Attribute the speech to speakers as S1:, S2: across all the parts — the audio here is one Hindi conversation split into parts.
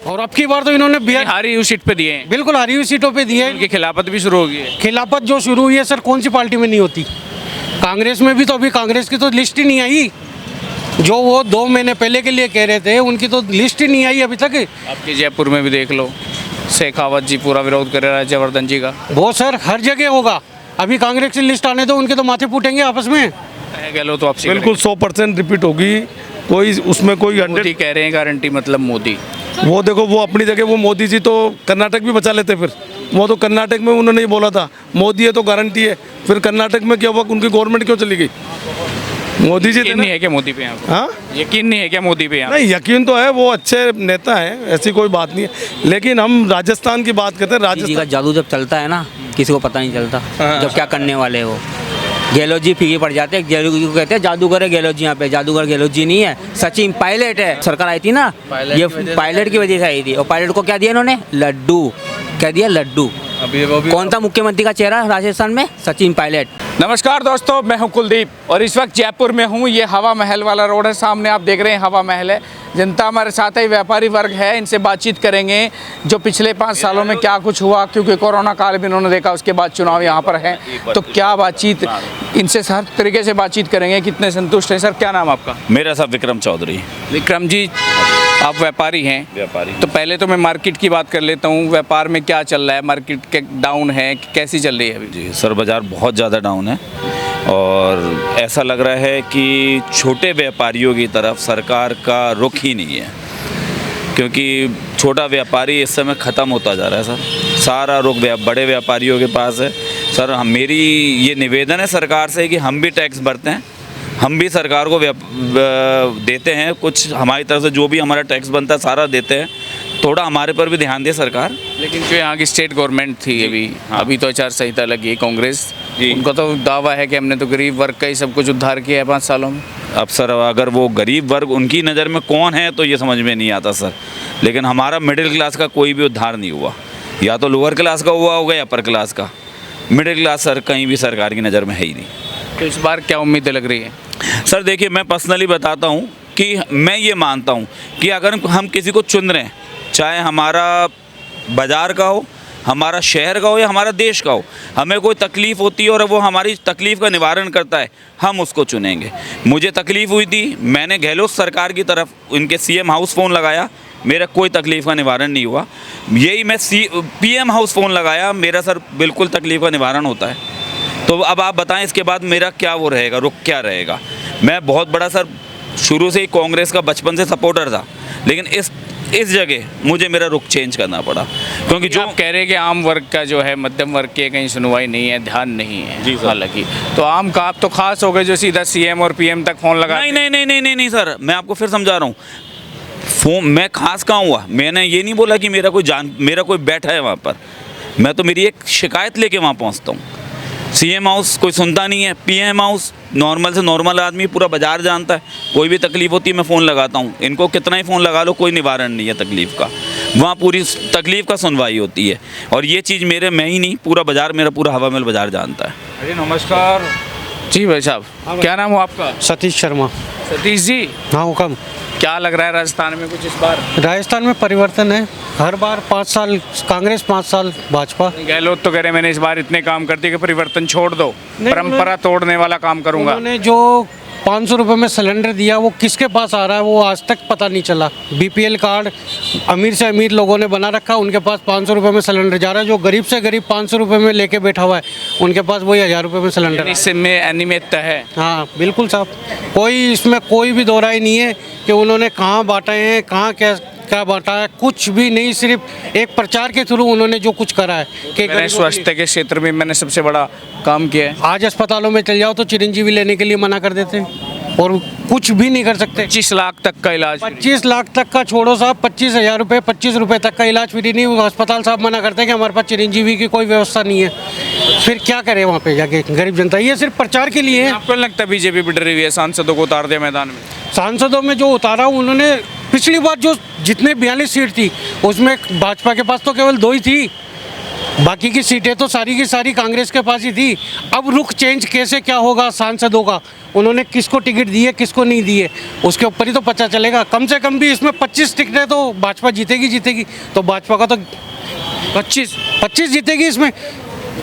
S1: और अब की बार तो इन्होंने बिहार
S2: हारी हुई सीट पे दिए हैं,
S1: बिल्कुल हारी हुई सीटों पे दिए।
S2: उनकी खिलाफत भी शुरू हो गई है।
S1: खिलाफत जो शुरू हुई है सर, कौन सी पार्टी में नहीं होती? कांग्रेस में भी तो अभी कांग्रेस की तो लिस्ट ही नहीं आई। जो वो 2 महीने पहले के लिए कह रहे थे, उनकी तो लिस्ट ही नहीं आई अभी तक।
S2: आपके जयपुर में भी देख लो, शेखावत जी पूरा विरोध कर रहा है जयवर्धन जी का।
S1: वो सर हर जगह होगा। अभी कांग्रेस की लिस्ट आने दो, उनके तो माथे फूटेंगे आपस में।
S2: गहलोत तो आपसे
S3: बिल्कुल 100% रिपीट होगी, कोई उसमें कोई 100।
S2: मोदी कह रहे हैं गारंटी, मतलब मोदी।
S3: वो देखो, वो अपनी जगह, वो मोदी जी तो कर्नाटक भी बचा लेते। फिर वो तो कर्नाटक में उन्होंने ही बोला था मोदी है तो गारंटी है। फिर कर्नाटक में क्या हुआ, उनकी गवर्नमेंट क्यों चली गई? मोदी जी
S2: यकीन नहीं है क्या मोदी पे यहाँ पे?
S3: हाँ,
S2: यकीन नहीं है क्या मोदी पे यहाँ?
S3: नहीं यकीन तो है, वो अच्छे नेता हैं, ऐसी कोई बात नहीं है। लेकिन हम राजस्थान की बात करते हैं।
S4: जी का
S3: राजस्थान
S4: जादू जब चलता है ना, किसी को पता नहीं चलता जब क्या करने वाले हो। गहलोत जी फीके पड़ जाते हैं। गहलोत जी को कहते हैं जादूगर है गहलोत जी। यहाँ पे जादूगर गहलोत जी नहीं है, सचिन पायलट है। सरकार आई थी ना, ये पायलट की वजह से आई थी। और पायलट को क्या दिया इन्होंने? लड्डू। क्या दिया? लड्डू। कौन था मुख्यमंत्री का चेहरा राजस्थान में? सचिन पायलट।
S2: नमस्कार दोस्तों, मैं हूं कुलदीप और इस वक्त जयपुर में हूं। ये हवा महल वाला रोड है, सामने आप देख रहे हैं हवा महल है। जनता हमारे साथ है, व्यापारी वर्ग है, इनसे बातचीत करेंगे जो पिछले 5 सालों में क्या कुछ हुआ, क्योंकि कोरोना काल भी इन्होंने देखा, उसके बाद चुनाव यहाँ पर है। तो क्या बातचीत, इनसे हर तरीके से बातचीत करेंगे, कितने संतुष्ट हैं। सर क्या नाम आपका?
S5: मेरा साहब विक्रम चौधरी।
S2: विक्रम जी, आप व्यापारी हैं।
S5: व्यापारी।
S2: तो पहले तो मैं मार्केट की बात कर लेता हूँ। व्यापार में क्या चल रहा है? मार्केट के डाउन है, कैसी चल रही है अभी?
S5: जी सर, बाज़ार बहुत ज़्यादा डाउन है और ऐसा लग रहा है कि छोटे व्यापारियों की तरफ सरकार का रुख ही नहीं है, क्योंकि छोटा व्यापारी इस समय ख़त्म होता जा रहा है सर। सारा रुख बड़े व्यापारियों के पास है सर। मेरी ये निवेदन है सरकार से कि हम भी टैक्स भरते हैं, हम भी सरकार को देते हैं कुछ, हमारी तरफ से जो भी हमारा टैक्स बनता है सारा देते हैं। थोड़ा हमारे पर भी ध्यान दे सरकार।
S2: लेकिन जो यहाँ की स्टेट गवर्नमेंट थी अभी तो आचार संहिता लगी है, कांग्रेस
S5: जी।
S2: उनका तो दावा है कि हमने तो गरीब वर्ग का ही सब कुछ उद्धार किया है 5 सालों में।
S5: अब सर, अगर वो गरीब वर्ग उनकी नज़र में कौन है तो ये समझ में नहीं आता सर। लेकिन हमारा मिडिल क्लास का कोई भी उद्धार नहीं हुआ। या तो लोअर क्लास का हुआ होगा या अपर क्लास का। मिडिल क्लास सर कहीं भी सरकार की नज़र में है ही नहीं।
S2: तो इस बार क्या उम्मीदें लग रही है?
S5: सर देखिए, मैं पर्सनली बताता हूँ कि मैं ये मानता हूँ कि अगर हम किसी को चुन रहे हैं, चाहे हमारा बाज़ार का हो, हमारा शहर का हो या हमारा देश का हो, हमें कोई तकलीफ़ होती है और वो हमारी तकलीफ़ का निवारण करता है, हम उसको चुनेंगे। मुझे तकलीफ़ हुई थी, मैंने गहलोत सरकार की तरफ उनके सीएम हाउस फ़ोन लगाया, मेरा कोई तकलीफ़ का निवारण नहीं हुआ। यही मैं पीएम हाउस फ़ोन लगाया, मेरा सर बिल्कुल तकलीफ़ का निवारण होता है। तो अब आप बताएं इसके बाद मेरा क्या वो रहेगा, रुख क्या रहेगा? मैं बहुत बड़ा सर शुरू से ही कांग्रेस का बचपन से सपोर्टर था, लेकिन इस जगह मुझे मेरा रुख चेंज करना पड़ा, क्योंकि जो
S2: आप कह रहे हैं कि आम वर्ग का जो है, मध्यम वर्ग की कहीं सुनवाई नहीं है, ध्यान नहीं है।
S5: जी सर।
S2: हालांकि तो आम का आप तो खास हो गए जो सीधा सीएम और पीएम तक फ़ोन लगा।
S5: नहीं नहीं नहीं नहीं नहीं नहीं सर, मैं आपको फिर समझा रहा हूँ। फ़ोन मैं खास कहाँ हुआ? मैंने ये नहीं बोला कि मेरा कोई बैठा है वहाँ पर। मैं तो मेरी एक शिकायत लेके वहाँ पहुँचता हूँ। सीएम हाउस कोई सुनता नहीं है, पीएम हाउस नॉर्मल से नॉर्मल आदमी पूरा बाजार जानता है। कोई भी तकलीफ़ होती है मैं फ़ोन लगाता हूँ। इनको कितना ही फ़ोन लगा लो, कोई निवारण नहीं है तकलीफ़ का। वहाँ पूरी तकलीफ़ का सुनवाई होती है। और ये चीज़ मैं ही नहीं, पूरा बाज़ार, मेरा पूरा हवा महल बाज़ार जानता है।
S2: अरे नमस्कार जी भाई साहब, क्या नाम हो आपका?
S1: सतीश शर्मा।
S2: सतीश जी,
S1: हाँ हुक्म।
S2: क्या लग रहा है राजस्थान में कुछ इस बार?
S1: राजस्थान में परिवर्तन है। हर बार 5 साल कांग्रेस, 5 साल भाजपा।
S2: गहलोत तो कह रहे मैंने इस बार इतने काम कर दिए कि परिवर्तन छोड़ दो, परंपरा तोड़ने वाला काम करूंगा।
S1: उन्होंने जो 500 रुपये में सिलेंडर दिया वो किसके पास आ रहा है वो आज तक पता नहीं चला। बीपीएल कार्ड अमीर से अमीर लोगों ने बना रखा, उनके पास 500 रुपये में सिलेंडर जा रहा है। जो गरीब से गरीब 500 रुपये में लेके बैठा हुआ है, उनके पास वही 1000 रुपये में सिलेंडर।
S2: इसमें अनियमितता है।
S1: हाँ बिल्कुल साहब, कोई इसमें कोई भी दो राय नहीं है कि उन्होंने कहाँ बांटे हैं, कहाँ क्या बांटा है, कुछ भी नहीं। सिर्फ एक प्रचार के थ्रू उन्होंने जो कुछ करा है कि
S2: स्वास्थ्य के क्षेत्र में मैंने सबसे बड़ा काम किया है।
S1: आज अस्पतालों में चल जाओ तो चिरंजीवी लेने के लिए मना कर देते हैं और कुछ भी नहीं कर सकते।
S2: 25 लाख तक का इलाज,
S1: 25 लाख तक का छोड़ो साहब, 25,000 रुपये, 25 रुपये तक का इलाज फ्री नहीं। अस्पताल साहब मना करते हैं कि हमारे पास चिरंजीवी की कोई व्यवस्था नहीं है। फिर क्या करें वहाँ पे जाके गरीब जनता? ये सिर्फ प्रचार के लिए है।
S2: आपको लगता है बीजेपी भी डरी हुई है सांसदों को उतार दिया मैदान में?
S1: सांसदों में जो उतारा उन्होंने, पिछली बार जो जितने 42 सीट थी उसमें भाजपा के पास तो केवल 2 ही थी। बाकी की सीटें तो सारी की सारी कांग्रेस के पास ही थी। अब रुख चेंज कैसे क्या होगा सांसदों का, उन्होंने किसको टिकट दिए किसको नहीं दिए, उसके ऊपर ही तो पता चलेगा। कम से कम भी इसमें 25 टिकटें तो भाजपा जीतेगी। तो भाजपा का तो 25 जीतेगी इसमें,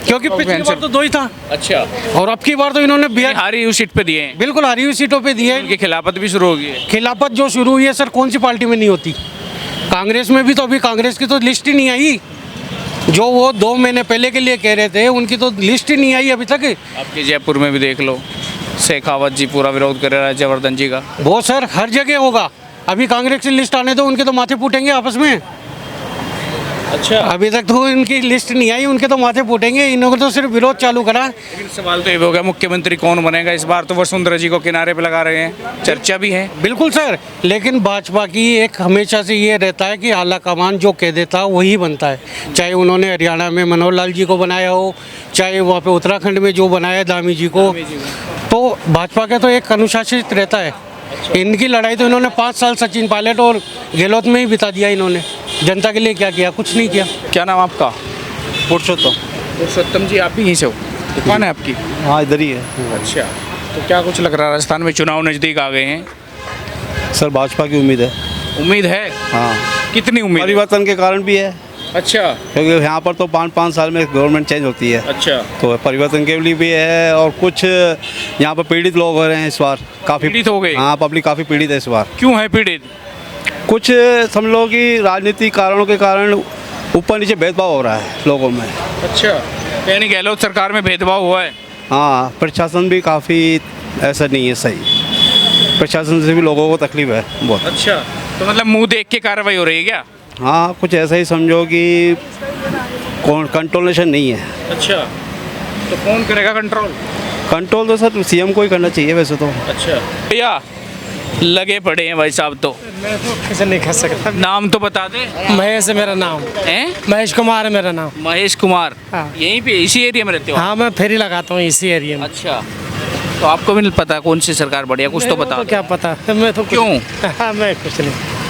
S1: क्योंकि पिछली बार तो 2 ही था।
S2: अच्छा,
S1: और अब की बार तो इन्होंने
S2: हारी हुई सीट पे दिए हैं,
S1: बिल्कुल हारी हुई सीटों पे दिए।
S2: उनकी खिलाफत भी शुरू हो गई है।
S1: खिलाफत जो शुरू हुई है सर, कौन सी पार्टी में नहीं होती? कांग्रेस में भी तो अभी कांग्रेस की तो लिस्ट ही नहीं आई। जो वो 2 महीने पहले के लिए कह रहे थे, उनकी तो लिस्ट ही नहीं आई अभी तक।
S2: आपके जयपुर में भी देख लो, शेखावत जी पूरा विरोध कर रहा है जयवर्धन जी का।
S1: वो सर हर जगह होगा। अभी कांग्रेस की लिस्ट आने दो, उनके तो माथे फूटेंगे आपस में।
S2: अच्छा,
S1: अभी तक तो इनकी लिस्ट नहीं आई, उनके तो माथे फूटेंगे। इन्होंने तो सिर्फ विरोध चालू करा।
S2: लेकिन सवाल तो ये हो गया मुख्यमंत्री कौन बनेगा इस बार। तो वसुंधरा जी को किनारे पे लगा रहे हैं, चर्चा भी है।
S1: बिल्कुल सर, लेकिन भाजपा की एक हमेशा से ये रहता है कि आला कमान जो कह देता वही बनता है। चाहे उन्होंने हरियाणा में मनोहर लाल जी को बनाया हो, चाहे वहाँ पे उत्तराखंड में जो बनाया धामी जी को, तो भाजपा का तो एक अनुशासित रहता है। इनकी लड़ाई तो इन्होंने 5 साल सचिन पायलट और गहलोत में ही बिता दिया। इन्होंने जनता के लिए क्या किया? कुछ नहीं किया।
S2: क्या नाम आपका?
S6: पुरुषोत्तम
S2: जी, आप भी यहीं से हो? दुकान है आपकी?
S6: हाँ, इधर ही है।
S2: अच्छा, तो क्या कुछ लग रहा है, राजस्थान में चुनाव नज़दीक आ गए हैं?
S6: सर भाजपा की उम्मीद है।
S2: उम्मीद है?
S6: हाँ,
S2: कितनी उम्मीद?
S6: परिवर्तन के कारण भी है।
S2: अच्छा,
S6: क्योंकि यहाँ पर तो 5-5 साल में गवर्नमेंट चेंज होती है।
S2: अच्छा,
S6: तो परिवर्तन के लिए भी है। और कुछ यहाँ पर पीड़ित लोग हो रहे हैं इस बार, काफ़ी
S2: पीड़ित हो गए?
S6: हाँ, पब्लिक काफ़ी पीड़ित है इस बार।
S2: क्यों है पीड़ित?
S6: कुछ समझ लो कि राजनीतिक कारणों के कारण ऊपर नीचे भेदभाव हो रहा है लोगों में।
S2: अच्छा, यानी गहलोत सरकार में भेदभाव हुआ है?
S6: हाँ, प्रशासन भी काफ़ी ऐसा नहीं है सही। प्रशासन से भी लोगों को तकलीफ है बहुत।
S2: अच्छा, तो मतलब मुंह देख के कार्रवाई हो रही है क्या?
S6: हाँ, कुछ ऐसा ही समझो कि कंट्रोलेशन नहीं है।
S2: अच्छा, तो कौन करेगा कंट्रोल?
S6: कंट्रोल तो सर सीएम को ही करना चाहिए वैसे तो।
S2: अच्छा भैया, लगे पड़े हैं भाई साहब। तो
S7: मैं तो कैसे नहीं कह सकता।
S2: नाम तो बता दे।
S7: महेश है मेरा नाम।
S2: हैं?
S7: महेश कुमार है मेरा नाम।
S2: महेश कुमार।
S7: हाँ।
S2: यहीं पे इसी एरिया में रहते हो?
S7: हाँ, मैं फेरी लगाता हूँ इसी एरिया में।
S2: अच्छा, तो आपको भी नहीं पता कौन सी सरकार बढ़िया? कुछ तो
S7: मेरे को
S2: बता
S7: तो
S2: दो।
S7: क्या पता, मैं तो
S2: क्यों?
S7: हाँ, मैं कुछ नहीं।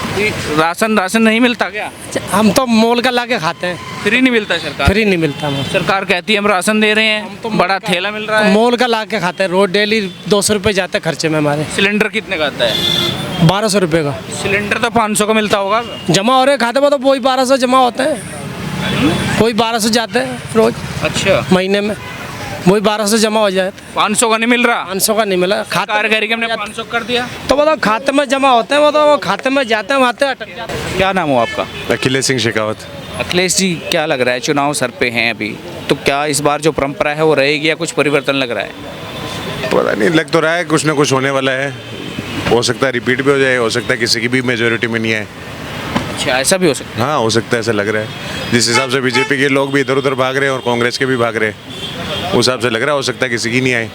S2: राशन नहीं मिलता क्या?
S7: हम तो मोल का ला के खाते हैं,
S2: फ्री नहीं मिलता सरकार?
S7: फ्री नहीं मिलता। हम
S2: सरकार कहती है हम राशन दे रहे हैं,
S7: तो
S2: बड़ा थैला मिल रहा है।
S7: मोल का ला के खाते हैं। रोज डेली 200 रुपये जाते हैं खर्चे में हमारे।
S2: सिलेंडर कितने का आता है?
S7: 1200 रुपये का
S2: सिलेंडर तो 500 का मिलता होगा।
S7: जमा हो रहे खाते में, तो वही 1200 जमा होते हैं। कोई 1200 जाते हैं रोज
S2: अच्छा,
S7: महीने में, वही 1200 जमा हो जाए।
S2: 500 का नहीं मिल रहा?
S7: 500 का नहीं मिला।
S2: सरकार कह रही कि हमने 500 कर दिया।
S7: तो मतलब खाते में जमा होते हैं, वो तो वो खाते में जाते हैं, वहाँ अटक जाते हैं।
S2: क्या नाम हो आपका?
S8: अखिलेश सिंह शेखावत।
S2: अखिलेश जी, क्या लग रहा है, चुनाव सर पे हैं अभी, तो क्या इस बार जो परंपरा है वो रहेगी या कुछ परिवर्तन लग रहा है?
S8: पता नहीं, लग तो रहा है कुछ ना कुछ होने वाला है। हो सकता है रिपीट भी हो जाए, हो सकता है किसी की भी मेजोरिटी में नहीं आए।
S2: अच्छा, ऐसा भी हो सकता है?
S8: हाँ, हो सकता है, ऐसा लग रहा है। जिस हिसाब से बीजेपी के लोग भी इधर उधर भाग रहे हैं और कांग्रेस के भी भाग रहे हैं, उस हिसाब से लग रहा है हो सकता है किसी की नहीं आए।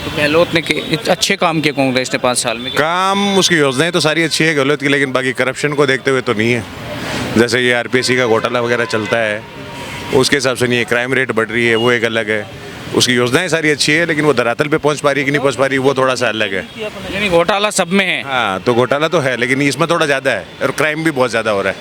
S2: तो गहलोत ने अच्छे काम किए कांग्रेस ने 5 साल में।
S8: काम, उसकी योजनाएं तो सारी अच्छी है गहलोत की, लेकिन बाकी करप्शन को देखते हुए तो नहीं है। जैसे ये आरपीएससी का घोटाला वगैरह चलता है, उसके हिसाब से नहीं है। क्राइम रेट बढ़ रही है, वो एक अलग है। उसकी योजनाएं सारी अच्छी है, लेकिन वो धरातल पे पहुंच पा रही है कि नहीं पहुंच पा रही, वो थोड़ा सा अलग है।
S2: यानी घोटाला सब में है?
S8: हाँ, तो घोटाला तो है, लेकिन इसमें थोड़ा ज़्यादा है और क्राइम भी बहुत ज़्यादा हो रहा है।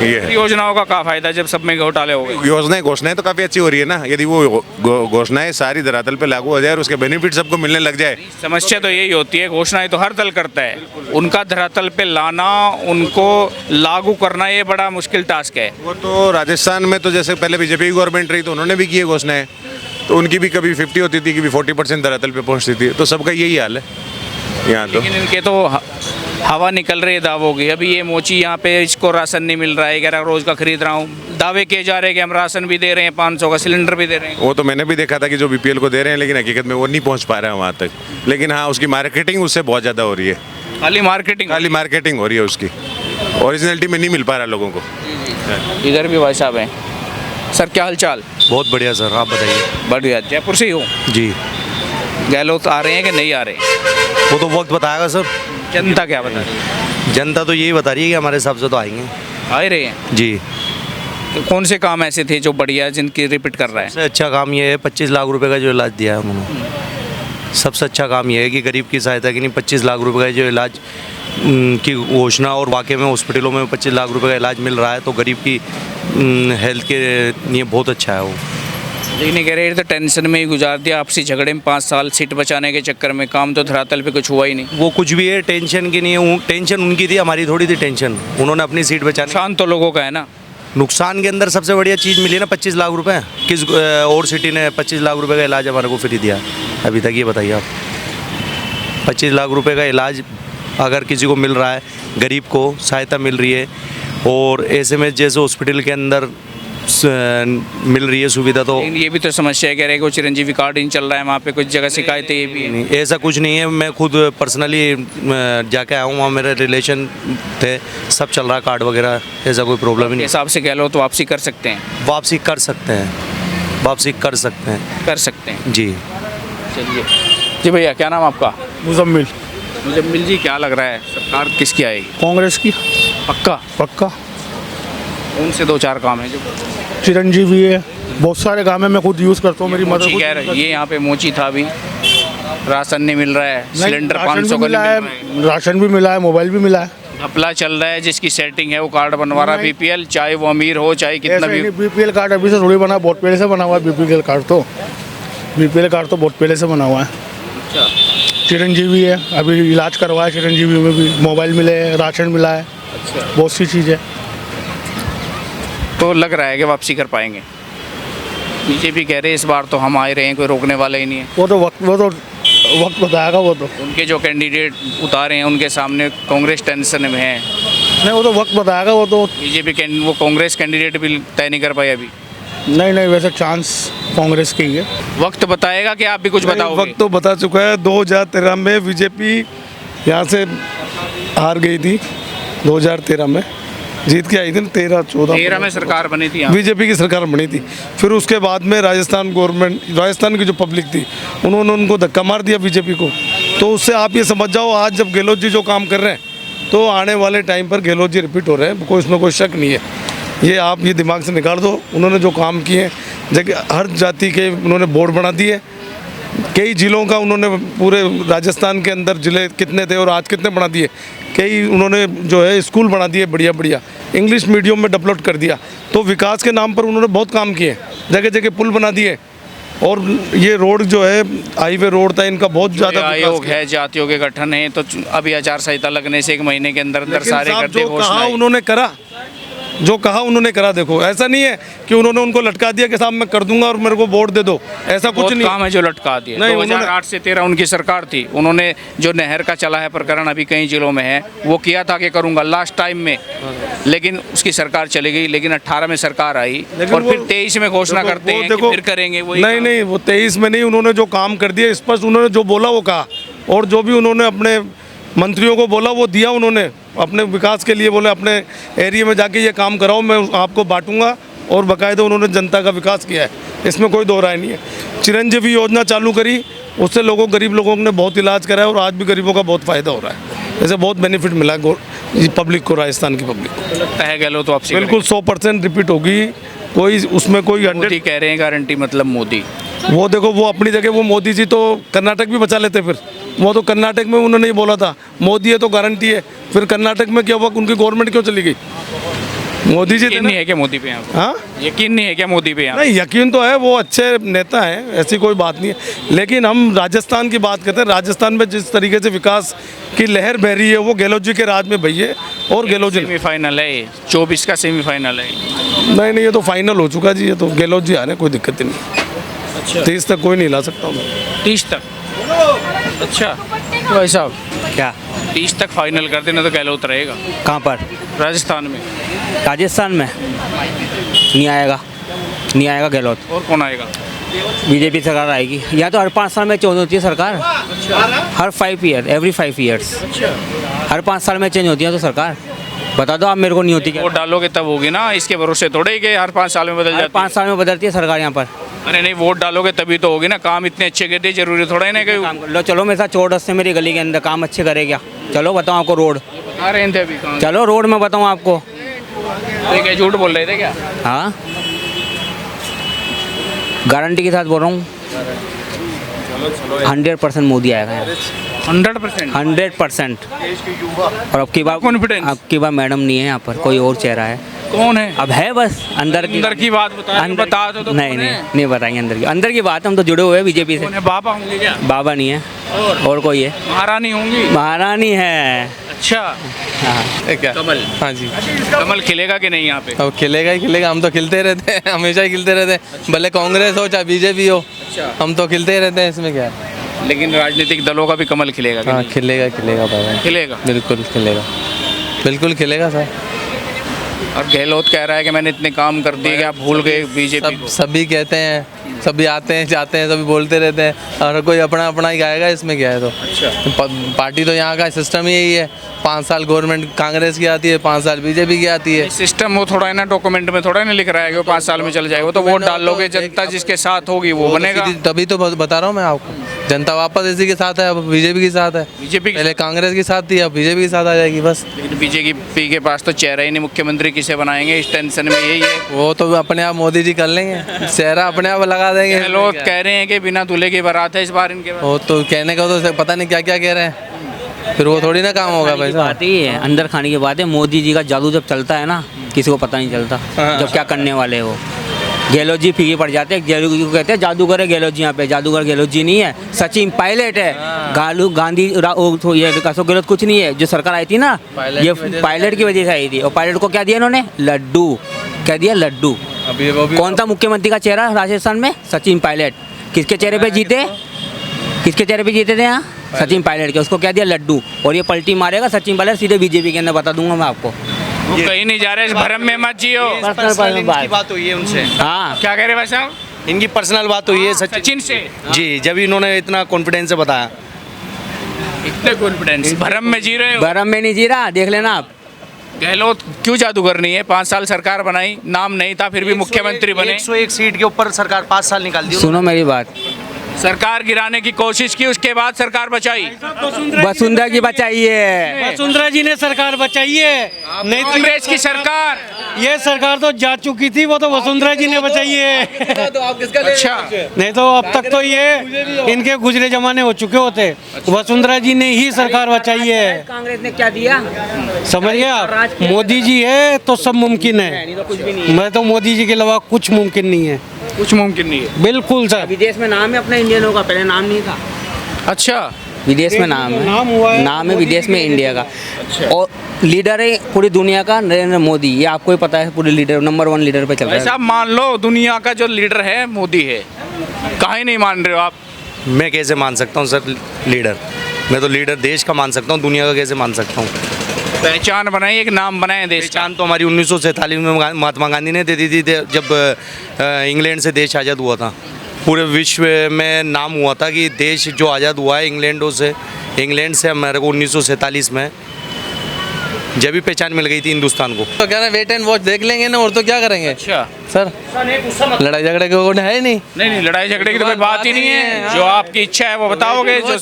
S8: ये है।
S2: योजनाओं का क्या फायदा जब सब में घोटाले हो गए?
S8: योजनाएं घोषणाएं तो काफ़ी अच्छी हो रही है ना। यदि वो घोषणाएं सारी धरातल पे लागू हो जाए और उसके बेनिफिट सबको मिलने लग जाए।
S2: समस्या तो यही होती है, घोषणाएं तो हर दल करता है, उनका धरातल पे लाना, उनको लागू करना, ये बड़ा मुश्किल टास्क है।
S8: वो तो राजस्थान में तो जैसे पहले बीजेपी की गवर्नमेंट रही तो उन्होंने भी किए घोषणाएं, तो उनकी भी कभी 50 होती थी, कभी 40% धरातल पे पहुंचती थी। तो सबका यही हाल है यहाँ तो।
S2: लेकिन इनके तो हवा निकल रही है दावों की। अभी ये मोची यहाँ पे, इसको राशन नहीं मिल रहा है, 11 रोज का खरीद रहा हूँ। दावे किए जा रहे हैं कि हम राशन भी दे रहे हैं, 500 का सिलेंडर भी दे रहे हैं।
S8: वो तो मैंने भी देखा था कि जो बीपीएल को दे रहे हैं, लेकिन हकीकत में वो नहीं पहुँच पा रहा है वहाँ तक। लेकिन हाँ, उसकी मार्केटिंग उससे बहुत ज़्यादा हो रही है।
S2: खाली मार्केटिंग
S8: हो रही है उसकी, ओरिजिनलिटी में नहीं मिल पा रहा लोगों को।
S2: इधर भी भाई साहब हैं। सर, क्या हाल चाल?
S9: बहुत बढ़िया सर, आप बताइए।
S2: बढ़िया। जयपुर से ही हो?
S9: जी।
S2: गहलोत आ रहे हैं कि नहीं आ रहे?
S9: वो तो वक्त बताएगा सर।
S2: जनता क्या बता रही है?
S9: जनता तो यही बता रही है कि हमारे हिसाब से तो आएंगे।
S2: आ ही रहे हैं
S9: जी।
S2: तो कौन से काम ऐसे थे जो बढ़िया, जिनकी रिपीट कर रहा है?
S9: सबसे अच्छा काम ये है 25 लाख रुपए का जो इलाज दिया है उन्होंने। सबसे अच्छा काम ये है कि गरीब की सहायता के लिए 25 लाख रुपए का जो इलाज की घोषणा और वाकई में हॉस्पिटलों में 25 लाख रुपए का इलाज मिल रहा है तो गरीब की हेल्थ के लिए बहुत अच्छा है वो।
S2: लेकिन ये कह रहे तो टेंशन में ही गुजार दिया, आपसी झगड़े में 5 साल सीट बचाने के चक्कर में, काम तो धरातल पे कुछ हुआ ही नहीं।
S9: वो कुछ भी है, टेंशन की नहीं है, टेंशन उनकी थी, हमारी थोड़ी थी टेंशन। उन्होंने अपनी सीट बचाने,
S2: नुकसान तो लोगों का है ना।
S9: नुकसान के अंदर सबसे बढ़िया चीज़ मिली ना 25 लाख रुपए। किस और सिटी ने 25 लाख रुपए का इलाज हमारे को फ्री दिया अभी तक, ये बताइए आप। 25 लाख रुपए का इलाज अगर किसी को मिल रहा है, गरीब को सहायता मिल रही है, और ऐसे में जैसे हॉस्पिटल के अंदर मिल रही है सुविधा, तो
S2: लेकिन ये भी तो समस्या है, कह रहे हैं कि चिरंजीवी कार्ड नहीं चल रहा है वहाँ पे, कुछ जगह शिकायतें ये भी है।
S9: नहीं, ऐसा कुछ नहीं है। मैं खुद पर्सनली जाके आया हूँ, वहाँ मेरे रिलेशन थे, सब चल रहा है कार्ड वगैरह, ऐसा कोई प्रॉब्लम ही नहीं।
S2: हिसाब से कह लो तो वापसी कर सकते हैं।
S9: वापसी कर सकते हैं, वापसी कर सकते हैं,
S2: कर सकते हैं
S9: जी।
S2: चलिए जी भैया, क्या नाम आपका?
S10: मुजम्मिल।
S2: मुजम्मिल जी, क्या लग रहा है सरकार किसकी आएगी?
S10: कांग्रेस की।
S2: पक्का?
S10: पक्का।
S2: उनसे 2-4 काम है जो
S10: चिरंजीवी है, बहुत सारे काम है, मैं खुद यूज़ करता हूँ, मेरी मदर
S2: मोची कह रहे, ये यहाँ पे मोची था अभी, राशन नहीं मिल रहा है, सिलेंडर 500 का नहीं मिल रहा है,
S10: राशन भी मिला है, मोबाइल भी मिला है,
S2: घपला चल रहा है, जिसकी सेटिंग है वो कार्ड बनवा रहा है बीपीएल, चाहे वो अमीर हो चाहे कितना भी।
S10: बीपीएल कार्ड अभी से थोड़ी बना, बहुत पहले से बना हुआ है बीपीएल कार्ड तो। बीपीएल कार्ड तो बहुत पहले से बना हुआ है। चिरंजीवी है, अभी इलाज करवाया चिरंजीवी में भी, मोबाइल मिले है, राशन मिला है, बहुत सी चीज़ें।
S2: तो लग रहा है कि वापसी कर पाएंगे। बीजेपी कह रहे हैं इस बार तो हम आए रहे हैं, कोई रोकने वाला ही नहीं है।
S10: वो तो वक्त बताएगा। वो तो
S2: उनके जो कैंडिडेट उतारे हैं उनके सामने कांग्रेस टेंशन में है।
S10: नहीं, वो तो वक्त बताएगा। वो तो
S2: बीजेपी वो कांग्रेस कैंडिडेट भी तय नहीं कर पाए अभी।
S10: नहीं, वैसे चांस कांग्रेस के ही है।
S2: वक्त बताएगा कि आप भी कुछ बताओगे?
S3: वक्त तो बता चुका है। 2013 में बीजेपी यहाँ से हार गई थी, 2013 में जीत के आई थी ना, 13
S2: में सरकार बनी थी,
S3: बीजेपी की सरकार बनी थी। फिर उसके बाद में राजस्थान गवर्नमेंट, राजस्थान की जो पब्लिक थी, उन्होंने उनको धक्का मार दिया बीजेपी को। तो उससे आप ये समझ जाओ, आज जब गहलोत जी जो काम कर रहे हैं तो आने वाले टाइम पर गहलोत जी रिपीट हो रहे हैं, कोई इसमें कोई शक नहीं है। ये आप ये दिमाग से निकाल दो। उन्होंने जो काम किए, जगह हर जाति के उन्होंने बोर्ड बना दिए, कई जिलों का उन्होंने, पूरे राजस्थान के अंदर ज़िले कितने थे और आज कितने बना दिए। कई उन्होंने जो है स्कूल बना दिए बढ़िया, इंग्लिश मीडियम में डेवलप कर दिया। तो विकास के नाम पर उन्होंने बहुत काम किए, जगह जगह पुल बना दिए। और ये रोड जो है, हाईवे रोड था, इनका बहुत ज़्यादा
S2: आयोग है, जातियों के गठन है, तो अभी आचार संहिता लगने से 1 महीने के अंदर सारे करते
S3: घोषणा उन्होंने करा, जो कहा उन्होंने करा। देखो, ऐसा नहीं है कि उन्होंने उनको लटका दिया कि साहब मैं कर दूंगा और मेरे को वोट दे दो, ऐसा कुछ नहीं।
S2: काम है जो लटका दिया। 2008 से 13 उनकी सरकार थी, उन्होंने जो नहर का चला है प्रकरण, अभी कई जिलों में है, वो किया था कि करूंगा लास्ट टाइम में, लेकिन उसकी सरकार चली गई। लेकिन 18 में सरकार आई और फिर 23 में घोषणा करते हैं कि फिर करेंगे।
S3: नहीं, वो 23 में नहीं, उन्होंने जो काम कर दिया स्पष्ट, उन्होंने जो बोला वो कहा, और जो भी उन्होंने अपने मंत्रियों को बोला वो दिया। उन्होंने अपने विकास के लिए बोले, अपने एरिया में जाके ये काम कराओ, मैं आपको बांटूंगा, और बाकायदा उन्होंने जनता का विकास किया है, इसमें कोई दो राय नहीं है। चिरंजीवी योजना चालू करी, उससे लोगों, गरीब लोगों ने बहुत इलाज कराया, और आज भी गरीबों का बहुत फ़ायदा हो रहा है। ऐसे बहुत बेनिफिट मिला पब्लिक को, राजस्थान की पब्लिक को।
S2: लगता है गहलोत तो आपसे
S3: बिल्कुल 100% रिपीट होगी, कोई उसमें कोई
S2: 100 कह रहे हैं गारंटी, मतलब मोदी।
S3: वो देखो, वो अपनी जगह, वो मोदी जी तो कर्नाटक भी बचा लेते। फिर वो तो कर्नाटक में उन्होंने ही बोला था मोदी है तो गारंटी है। फिर कर्नाटक में क्या हुआ, उनकी गवर्नमेंट क्यों चली गई? मोदी जी
S2: यकीन नहीं है क्या मोदी पे? हाँ, यकीन नहीं है क्या मोदी पे?
S3: नहीं, यकीन तो है, वो अच्छे नेता हैं, ऐसी कोई बात नहीं है। लेकिन हम राजस्थान की बात करते हैं। राजस्थान में जिस तरीके से विकास की लहर बह रही है, वो गहलोत जी के राज में बही है। और गहलोत जी
S2: सेमीफाइनल है, ये 24 का सेमीफाइनल है।
S3: नहीं, ये तो फाइनल हो चुका जी, ये तो गहलोत जी आ रहे हैं, कोई दिक्कत ही नहीं। अच्छा, 30 तक कोई नहीं ला सकता हूँ।
S2: 30 तक? अच्छा, तो भाई साहब
S4: क्या
S2: 30 तक फाइनल कर देना तो गहलोत रहेगा?
S4: कहाँ पर?
S2: राजस्थान में।
S4: राजस्थान में नहीं आएगा गहलोत।
S2: और कौन आएगा?
S4: बीजेपी सरकार आएगी। यहाँ तो हर 5 साल में चेंज होती है सरकार। हर 5 ईयर, एवरी 5 ईयर्स, हर 5 साल में चेंज होती है तो सरकार। बता दो आप मेरे को, नहीं होती क्या?
S2: वोट डालोगे तब होगी ना, इसके भरोसे थोड़े कि हर 5 साल में बदल जाती है।
S4: 5 साल में बदलती है सरकार यहाँ पर।
S2: अरे नहीं, वोट डालोगे तभी तो होगी ना। काम इतने अच्छे करते, जरूरी थोड़ा ही ना कि
S4: काम कर लो। चलो मेरे साथ चोट से मेरी गली के अंदर काम अच्छे करे क्या? चलो बताओ आपको रोड,
S2: आ रहे थे अभी कहाँ?
S4: चलो रोड में बताऊँ आपको।
S2: तो क्या झूठ बोल रहे थे क्या?
S4: हाँ, गारंटी के साथ बोल रहा हूँ, 100% मोदी आएगा यहाँ।
S2: 100%।
S4: 100%। और अब की बार
S2: Confidence।
S4: अब की बार मैडम नहीं है यहाँ पर, कोई और चेहरा है।
S2: कौन है?
S4: अब है बस अंदर
S2: की बात बता दो तो
S4: नहीं
S2: कौन
S4: नहीं
S2: है?
S4: नहीं बताएंगे अंदर की बात। हम तो जुड़े हुए हैं बीजेपी से।
S2: कौन है? बाबा होंगे क्या?
S4: बाबा नहीं है और कोई है।
S2: महारानी होंगी?
S4: महारानी है।
S2: अच्छा।
S4: हाँ
S6: क्या?
S2: कमल।
S6: हाँ जी।
S2: कमल खिलेगा कि नहीं यहाँ पे?
S6: अब खिलेगा ही खिलेगा, हम तो खिलते रहते हैं, हमेशा ही खिलते रहते हैं, भले कांग्रेस हो चाहे बीजेपी हो, हम तो खिलते ही रहते हैं, इसमें क्या है।
S2: लेकिन राजनीतिक दलों का भी कमल खिलेगा कि
S6: हाँ
S2: नहीं?
S6: खिलेगा खिलेगा बाबा,
S2: खिलेगा।
S6: बिल्कुल खिलेगा, बिल्कुल खिलेगा सर।
S2: और गहलोत कह रहा है कि मैंने इतने काम कर दिए कि आप भूल गए बीजेपी को।
S6: सभी कहते हैं, सभी आते हैं जाते हैं, सभी बोलते रहते हैं, और कोई अपना अपना ही गाएगा, इसमें क्या है। तो पार्टी तो यहाँ का सिस्टम ही यही है, 5 साल गवर्नमेंट कांग्रेस की आती है, 5 साल बीजेपी की आती है।
S2: सिस्टम वो थोड़ा है ना, डॉक्यूमेंट में थोड़ा नहीं लिख रहा है कि वो 5 साल में चल जाएगा। वो तो वोट डाल लोगे, जनता जिसके साथ होगी वो बनेगा।
S6: तभी तो बता रहा हूँ मैं आपको, जनता वापस इसी के साथ है, अब बीजेपी के साथ है।
S2: बीजेपी
S6: पहले कांग्रेस के साथ थी, अब बीजेपी के साथ आ जाएगी बस।
S2: लेकिन बीजेपी के पास तो चेहरा ही नहीं, मुख्यमंत्री किसे बनाएंगे, इस टेंशन में यही है।
S6: वो तो अपने आप मोदी जी कर लेंगे, चेहरा अपने आप लगा देंगे।
S2: गहलोत कह रहे हैं कि बिना दूल्हे की बारात है इस बार इनके पास।
S6: वो तो कहने का तो पता नहीं क्या क्या कह रहे हैं, फिर वो थोड़ी ना काम होगा भाई साहब।
S4: बात ही है, अंदर खाने की बात है। मोदी जी का जादू जब चलता है ना, किसी को पता नहीं चलता जब क्या करने वाले हो। गहलोत जी फीके पड़ जाते हैं, गहलोत जी को कहते हैं जादूगर है गहलोत जी। यहाँ पे जादूगर गहलोत जी नहीं है, सचिन पायलट है। गांधी ये अशोक गहलोत कुछ नहीं है। जो सरकार आई थी ना, ये पायलट की वजह से आई थी। और पायलट को क्या दिया इन्होंने? लड्डू। क्या दिया? लड्डू।
S6: अभी वो भी
S4: कौन सा मुख्यमंत्री का चेहरा राजस्थान में? सचिन पायलट। किसके चेहरे पे जीते? किसके चेहरे पे जीते थे यहाँ? सचिन पायलट के। उसको क्या दिया? लड्डू। और ये पलटी मारेगा सचिन पायलट सीधे बीजेपी के अंदर, बता दूंगा मैं आपको।
S2: वो कहीं नहीं जा रहे, इस भरम में मत जियो।
S9: इनकी बात हुई है उनसे,
S4: हाँ
S2: क्या कह रहे भाई साहब?
S9: इनकी पर्सनल बात हुई है
S2: सचिन से।
S9: जी, जब इन्होंने इतना कॉन्फिडेंस से बताया।
S2: इतने कॉन्फिडेंस, भरम में जी रहे हो।
S4: भरम में नहीं जी रहा, देख लेना आप।
S2: गहलोत क्यों जादूगर नहीं है? 5 साल सरकार बनाई, नाम नहीं था, फिर भी मुख्यमंत्री बने।
S9: 101 सीट के ऊपर सरकार 5 साल निकाल दी।
S4: सुनो मेरी बात,
S2: सरकार गिराने की कोशिश की, उसके बाद सरकार बचाई।
S4: वसुंधरा जी बचाइए।
S1: वसुंधरा जी ने सरकार बचाई है, नहीं तो
S2: कांग्रेस की सरकार।
S1: ये सरकार तो जा चुकी थी, वो तो वसुंधरा जी ने बचाई है।
S2: अच्छा।
S1: नहीं तो अब तक तो ये इनके गुजरे जमाने हो चुके होते। वसुंधरा जी ने ही सरकार बचाई है।
S4: कांग्रेस ने क्या दिया?
S1: समझ गए आप? मोदी जी है तो सब मुमकिन है। मैं तो मोदी जी के अलावा कुछ मुमकिन नहीं है।
S2: कुछ मुमकिन नहीं है।
S1: बिल्कुल सर।
S4: विदेश में नाम है अपने इंडियनों का, पहले नाम नहीं था।
S2: अच्छा।
S4: विदेश में नाम है,
S1: नाम हुआ है।
S4: नाम है विदेश में इंडिया का। और लीडर है पूरी दुनिया का नरेंद्र मोदी, ये आपको ही पता है। पूरे लीडर नंबर 1 लीडर पे चल रहा है।
S2: ऐसा मान लो दुनिया का जो लीडर है मोदी है, काहे नहीं मान रहे हो आप?
S9: मैं कैसे मान सकता हूँ सर लीडर? मैं तो लीडर देश का मान सकता हूँ, दुनिया का कैसे मान सकता हूँ?
S2: पहचान बनाई, एक नाम बनाए देश का।
S9: पहचान तो हमारी 1947 में महात्मा गांधी ने दे दी थी, जब इंग्लैंड से देश आज़ाद हुआ था। पूरे विश्व में नाम हुआ था कि देश जो आज़ाद हुआ है इंग्लैंड से हमारे को 1947 में जब भी पहचान मिल गई थी हिंदुस्तान को।
S6: तो कह रहे वेट एंड वॉच देख लेंगे ना, और तो क्या करेंगे।
S2: अच्छा
S6: सर लड़ाई झगड़े के कोई है ही नहीं।
S2: नहीं, लड़ाई झगड़े की तो कोई बात ही नहीं है। जो आपकी इच्छा है वो बताओगे। जो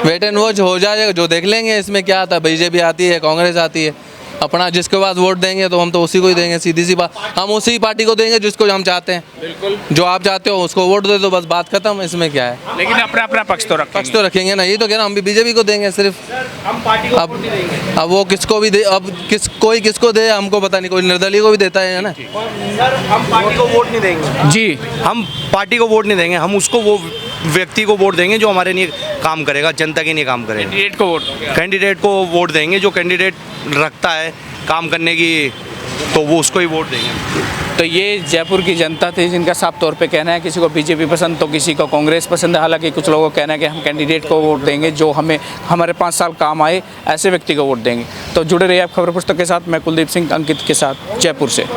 S6: वेट एंड वॉच हो जाएगा, जो देख लेंगे। इसमें क्या आता है, बीजेपी आती है, कांग्रेस आती है, अपना जिसके पास वोट देंगे तो हम तो उसी को ही देंगे, सीधी सी बात। हम उसी पार्टी को देंगे जिसको हम चाहते हैं।
S2: बिल्कुल।
S6: जो आप चाहते हो उसको वोट दे दो, बस बात खत्म। इसमें क्या है?
S2: लेकिन अपना अपना पक्ष तो रखेंगे।
S6: पक्ष तो रखेंगे ना, यही तो कह रहा हूँ। हम भी बीजेपी को देंगे सिर्फ।
S2: हम पार्टी को वोट नहीं देंगे।
S6: अब वो किसको भी दे, अब कोई किसको दे हमको पता नहीं। कोई निर्दलीय को भी देता है ना।
S9: हम पार्टी को वोट नहीं देंगे
S2: जी,
S9: हम पार्टी को वोट नहीं देंगे। हम उसको वो व्यक्ति को वोट देंगे जो हमारे लिए काम करेगा, जनता के लिए काम करेगा।
S2: कैंडिडेट को वोट।
S9: कैंडिडेट को वोट देंगे, जो कैंडिडेट रखता है काम करने की, तो वो उसको ही वोट देंगे।
S2: तो ये जयपुर की जनता थी जिनका साफ तौर पे कहना है किसी को बीजेपी पसंद तो किसी को कांग्रेस पसंद है। हालांकि कुछ लोगों का कहना है कि हम कैंडिडेट को वोट देंगे जो हमें हमारे 5 साल काम आए, ऐसे व्यक्ति को वोट देंगे। तो जुड़े रहिए आप खबर पुस्तक के साथ। मैं कुलदीप सिंह अंकित के साथ, जयपुर से।